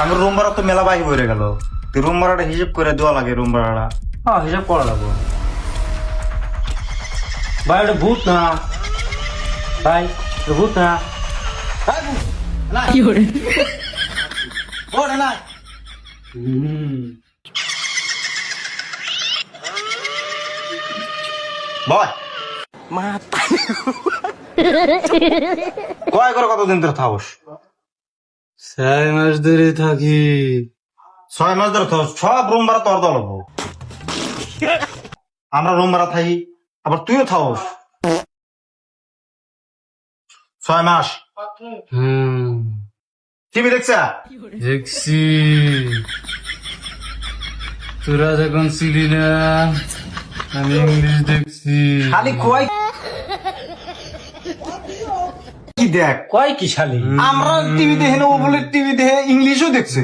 আমি রুম ভাড়া তো মেলা বাহি বইরে গেল, তুই রুম ভাড়াটা হিসেব করে দেওয়া লাগে। রুম ভাড়াটা হ্যাঁ হিসাব করা লাগবো। ভাই ওটা ভূত না, ভাই ওটা ভূত না। কি করে ওরে না বয় কয় করে কতদিন ধরে থাকস? 6 মাস ধরে থাকি। 6 মাস ধরে থাকস, সব রুম ভাড়া তোর দল হবো। আমরা রুম ভাড়া থাকি, আবার তুইও থাকস 6 মাস। টিভি দেখছ? দেখছি, তোরা যখন ছিলি না আমি ইংলিশ দেখছি। খালি কয় কি দেখ, কয় কি শালি? আমরা টিভি দেখে নেবো বলে টিভি দেখে ইংলিশও দেখছে।